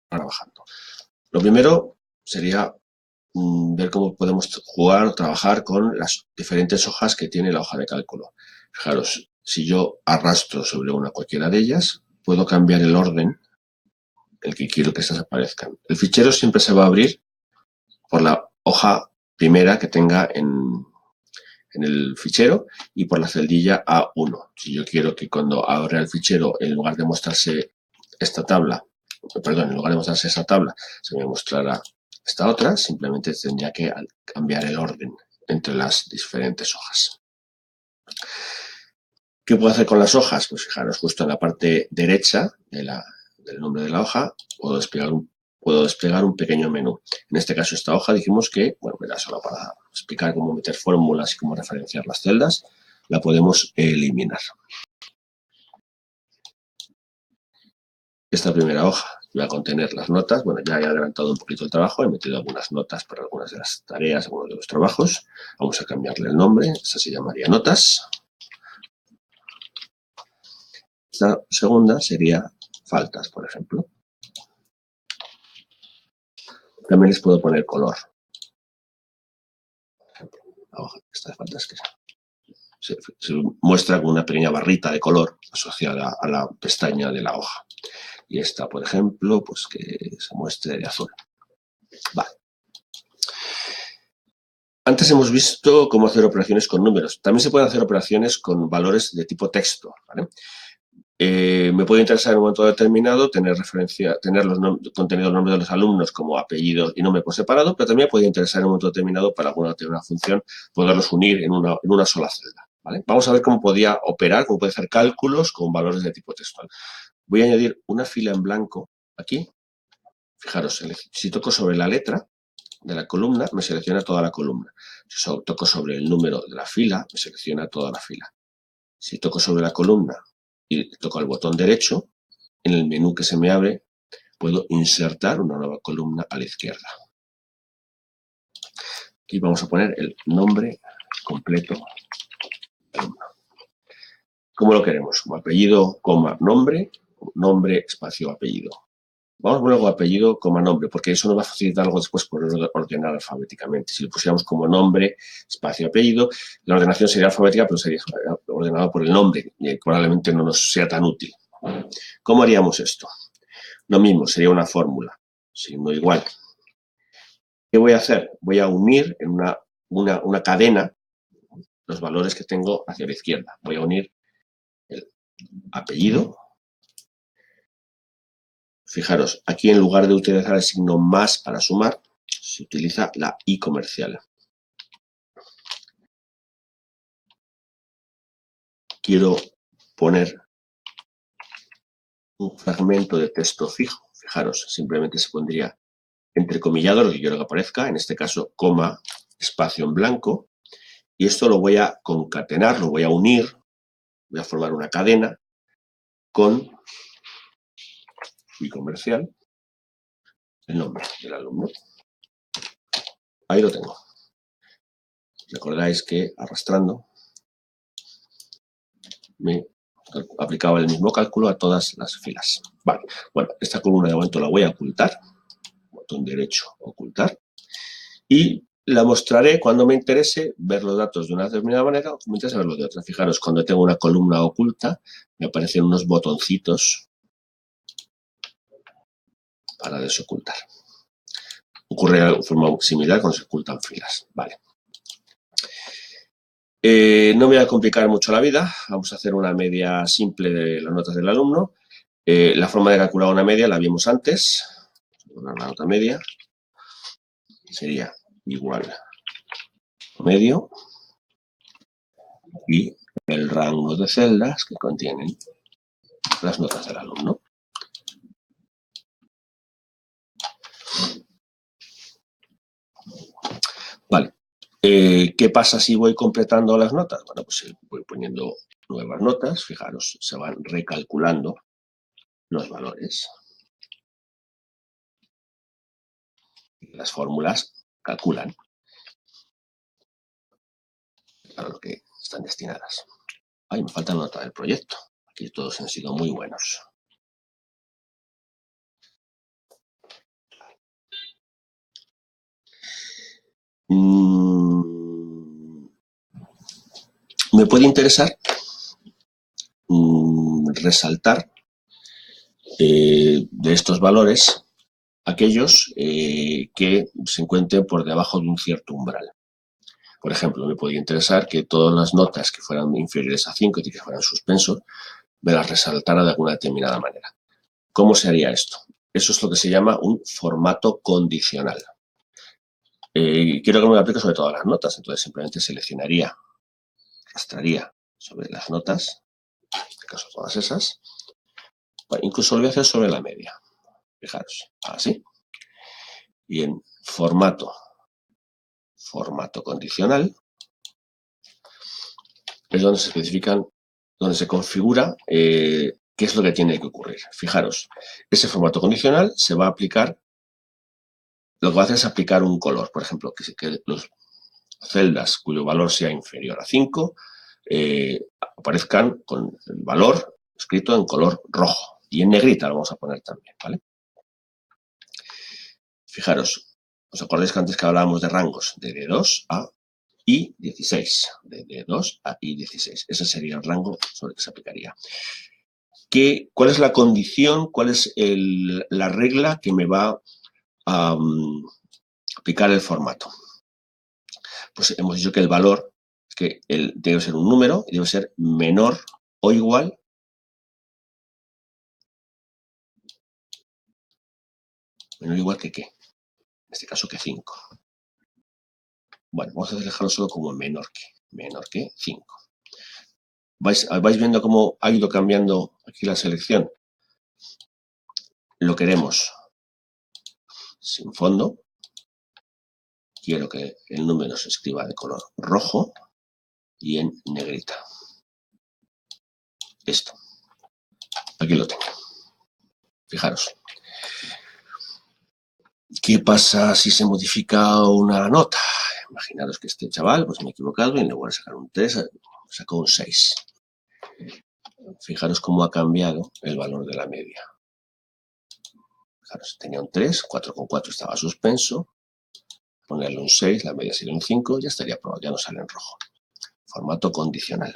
trabajando. Lo primero sería ver cómo podemos jugar o trabajar con las diferentes hojas que tiene la hoja de cálculo. Fijaros, si yo arrastro sobre una cualquiera de ellas, puedo cambiar el orden en el que quiero que estas aparezcan. El fichero siempre se va a abrir por la hoja primera que tenga en el fichero y por la celdilla A1. Si yo quiero que cuando abra el fichero, en lugar de mostrarse esta tabla, perdón, en lugar de mostrarse esa tabla, se me mostrará esta otra, simplemente tendría que cambiar el orden entre las diferentes hojas. ¿Qué puedo hacer con las hojas? Pues fijaros, justo en la parte derecha del nombre de la hoja, puedo desplegar un pequeño menú. En este caso, esta hoja dijimos que, bueno, era solo para explicar cómo meter fórmulas y cómo referenciar las celdas, la podemos eliminar. Esta primera hoja va a contener las notas. Bueno, ya he adelantado un poquito el trabajo, he metido algunas notas para algunas de las tareas, algunos de los trabajos. Vamos a cambiarle el nombre, esta se llamaría notas. Esta segunda sería faltas, por ejemplo. También les puedo poner color. La hoja, estas faltas que se muestra con una pequeña barrita de color asociada a la pestaña de la hoja. Y esta, por ejemplo, pues que se muestre de azul. Vale. Antes hemos visto cómo hacer operaciones con números. También se pueden hacer operaciones con valores de tipo texto, ¿vale? Me puede interesar en un momento determinado tener contenido los nombres de los alumnos como apellido y nombre por separado, pero también puede interesar en un momento determinado para alguna función poderlos unir en una sola celda, ¿vale? Vamos a ver cómo podía operar, cómo puede hacer cálculos con valores de tipo textual. Voy a añadir una fila en blanco aquí. Fijaros, si toco sobre la letra de la columna, me selecciona toda la columna. Si toco sobre el número de la fila, me selecciona toda la fila. Si toco sobre la columna y toco el botón derecho, en el menú que se me abre, puedo insertar una nueva columna a la izquierda. Aquí vamos a poner el nombre completo del alumno. ¿Cómo lo queremos? Como apellido, coma, nombre, nombre, espacio, apellido. Vamos a poner luego apellido, coma, nombre, porque eso nos va a facilitar algo después por ordenar alfabéticamente. Si lo pusiéramos como nombre, espacio, apellido, la ordenación sería alfabética, pero sería ordenado por el nombre y probablemente no nos sea tan útil. ¿Cómo haríamos esto? Lo mismo, sería una fórmula, signo igual. ¿Qué voy a hacer? Voy a unir en una cadena los valores que tengo hacia la izquierda. Voy a unir el apellido. Fijaros, aquí en lugar de utilizar el signo más para sumar, se utiliza la I comercial. Quiero poner un fragmento de texto fijo. Fijaros, simplemente se pondría entrecomillado lo que quiero que aparezca, en este caso, coma, espacio en blanco, y esto lo voy a concatenar, lo voy a unir, voy a formar una cadena con I comercial, el nombre del alumno. Ahí lo tengo. Recordáis que arrastrando me aplicaba el mismo cálculo a todas las filas. Vale, bueno, esta columna de momento la voy a ocultar, botón derecho, ocultar, y la mostraré cuando me interese ver los datos de una determinada manera o me interesa verlos de otra. Fijaros, cuando tengo una columna oculta, me aparecen unos botoncitos para desocultar. Ocurre de forma similar cuando se ocultan filas. Vale. No me voy a complicar mucho la vida. Vamos a hacer una media simple de las notas del alumno. La forma de calcular una media la vimos antes. Una nota media sería igual a medio y el rango de celdas que contienen las notas del alumno. Vale. ¿Qué pasa si voy completando las notas? Bueno, pues voy poniendo nuevas notas. Fijaros, se van recalculando los valores. Las fórmulas calculan para lo que están destinadas. Ay, me falta nota del proyecto. Aquí todos han sido muy buenos. Me puede interesar resaltar de estos valores aquellos que se encuentren por debajo de un cierto umbral. Por ejemplo, me podría interesar que todas las notas que fueran inferiores a 5 y que fueran suspensos, me las resaltara de alguna determinada manera. ¿Cómo se haría esto? Eso es lo que se llama un formato condicional. Quiero que me lo aplique sobre todas las notas, entonces simplemente seleccionaría, arrastraría sobre las notas, en este caso todas esas, incluso lo voy a hacer sobre la media. Fijaros, así. Y en formato condicional es donde se especifican, donde se configura qué es lo que tiene que ocurrir. Fijaros, ese formato condicional se va a aplicar, lo que va a hacer es aplicar un color, por ejemplo, que las celdas cuyo valor sea inferior a 5 aparezcan con el valor escrito en color rojo y en negrita lo vamos a poner también, ¿vale? Fijaros, ¿os acordáis que antes que hablábamos de rangos de D2 a I16? De D2 a I16. Ese sería el rango sobre el que se aplicaría. ¿Cuál es la condición, cuál es la regla que me va a aplicar el formato? Pues hemos dicho que el valor, que debe ser un número y debe ser menor o igual que ¿qué? En este caso que 5. Bueno, vamos a dejarlo solo como menor que 5. ¿Vais viendo cómo ha ido cambiando aquí la selección? Lo queremos sin fondo. Quiero que el número se escriba de color rojo y en negrita. Esto. Aquí lo tengo. Fijaros. ¿Qué pasa si se modifica una nota? Imaginaros que este chaval, pues me he equivocado y en lugar de sacar un 3, sacó un 6. Fijaros cómo ha cambiado el valor de la media. Fijaros, tenía un 3, 4,4 estaba suspenso. Ponerle un 6, la media sería un 5, ya estaría aprobado, ya no sale en rojo. Formato condicional.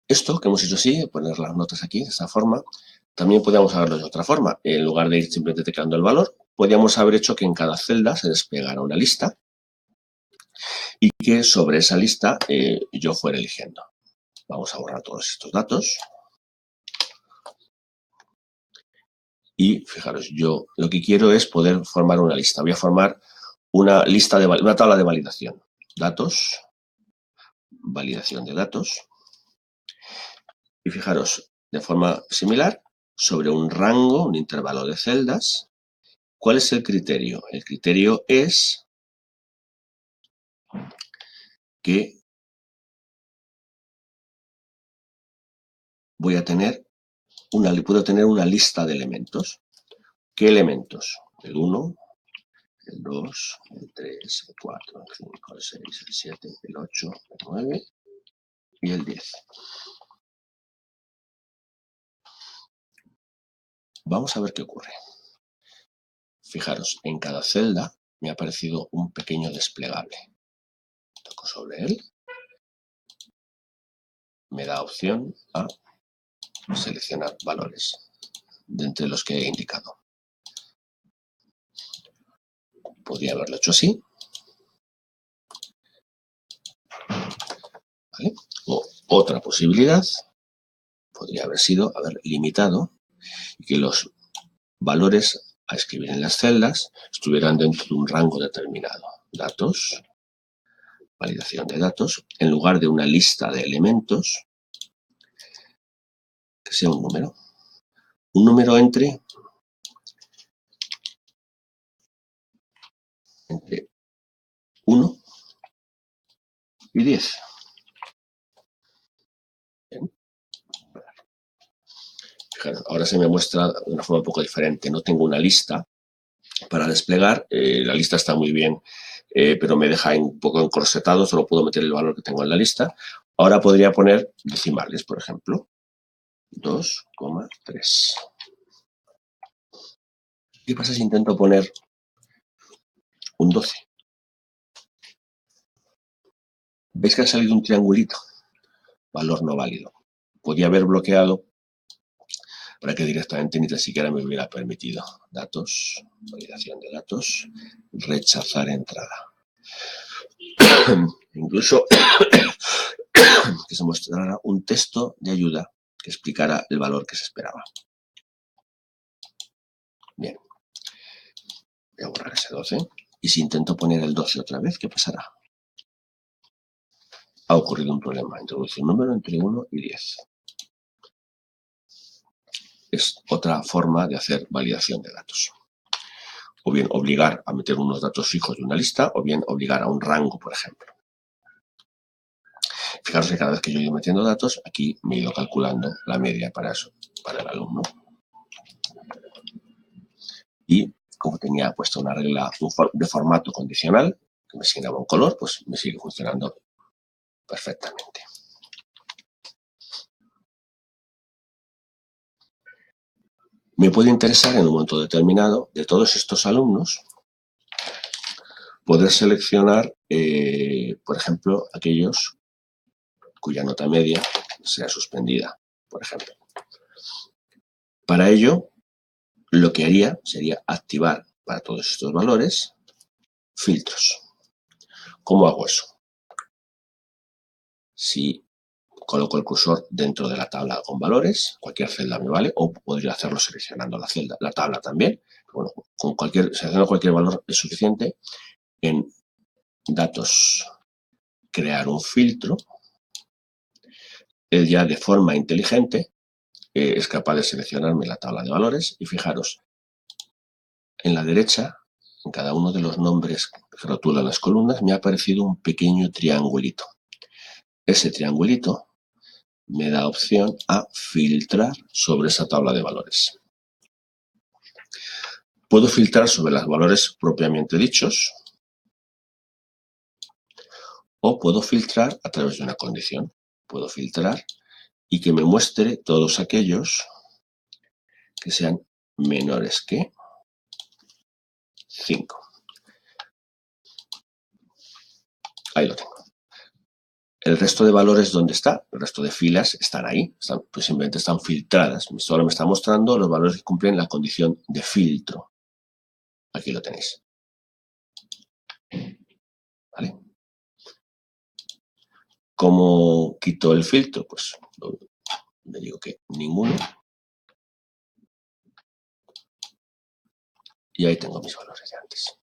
Esto que hemos hecho así, poner las notas aquí de esta forma, también podríamos hacerlo de otra forma. En lugar de ir simplemente tecleando el valor, podríamos haber hecho que en cada celda se desplegara una lista y que sobre esa lista yo fuera eligiendo. Vamos a borrar todos estos datos. Y fijaros, yo lo que quiero es poder formar una lista. Voy a formar una tabla de validación. Datos, validación de datos. Y fijaros, de forma similar, sobre un rango, un intervalo de celdas, ¿cuál es el criterio? El criterio es que puedo tener una lista de elementos. ¿Qué elementos? El 1, el 2, el 3, el 4, el 5, el 6, el 7, el 8, el 9 y el 10. Vamos a ver qué ocurre. Fijaros, en cada celda me ha aparecido un pequeño desplegable. Toco sobre él. Me da opción a seleccionar valores de entre los que he indicado. Podría haberlo hecho así. ¿Vale? O otra posibilidad podría haber sido haber limitado y que los valores a escribir en las celdas estuvieran dentro de un rango determinado. Datos, validación de datos, en lugar de una lista de elementos, que sea un número. Un número entre 1 y 10. Bien. Fijaros, ahora se me muestra de una forma un poco diferente. No tengo una lista para desplegar. La lista está muy bien, pero me deja un poco encorsetado. Solo puedo meter el valor que tengo en la lista. Ahora podría poner decimales, por ejemplo. 2,3. ¿Qué pasa si intento poner un 12? ¿Veis que ha salido un triangulito? Valor no válido. Podría haber bloqueado para que directamente ni tan siquiera me hubiera permitido. Datos, validación de datos, rechazar entrada. Incluso que se mostrara un texto de ayuda que explicara el valor que se esperaba. Bien. Voy a borrar ese 12. Y si intento poner el 12 otra vez, ¿qué pasará? Ha ocurrido un problema. Introduce un número entre 1 y 10. Es otra forma de hacer validación de datos. O bien obligar a meter unos datos fijos de una lista, o bien obligar a un rango, por ejemplo. Fijaros que cada vez que yo he ido metiendo datos, aquí me he ido calculando la media para eso, para el alumno. Y como tenía puesto una regla de formato condicional, que me asignaba un color, pues me sigue funcionando perfectamente. Me puede interesar en un momento determinado, de todos estos alumnos, poder seleccionar, por ejemplo, aquellos cuya nota media sea suspendida, por ejemplo. Para ello, lo que haría sería activar para todos estos valores filtros. ¿Cómo hago eso? Si coloco el cursor dentro de la tabla con valores, cualquier celda me vale, o podría hacerlo seleccionando la celda, la tabla también. Bueno, seleccionando cualquier valor es suficiente. En datos, crear un filtro. Él ya de forma inteligente es capaz de seleccionarme la tabla de valores y fijaros, en la derecha, en cada uno de los nombres que rotulan las columnas, me ha aparecido un pequeño triangulito. Ese triangulito me da opción a filtrar sobre esa tabla de valores. Puedo filtrar sobre los valores propiamente dichos o puedo filtrar a través de una condición. Puedo filtrar y que me muestre todos aquellos que sean menores que 5. Ahí lo tengo. El resto de valores, ¿dónde está? El resto de filas están ahí, pues simplemente están filtradas. Solo me está mostrando los valores que cumplen la condición de filtro. Aquí lo tenéis. ¿Vale? ¿Cómo quito el filtro? Pues le digo que ninguno. Y ahí tengo mis valores de antes.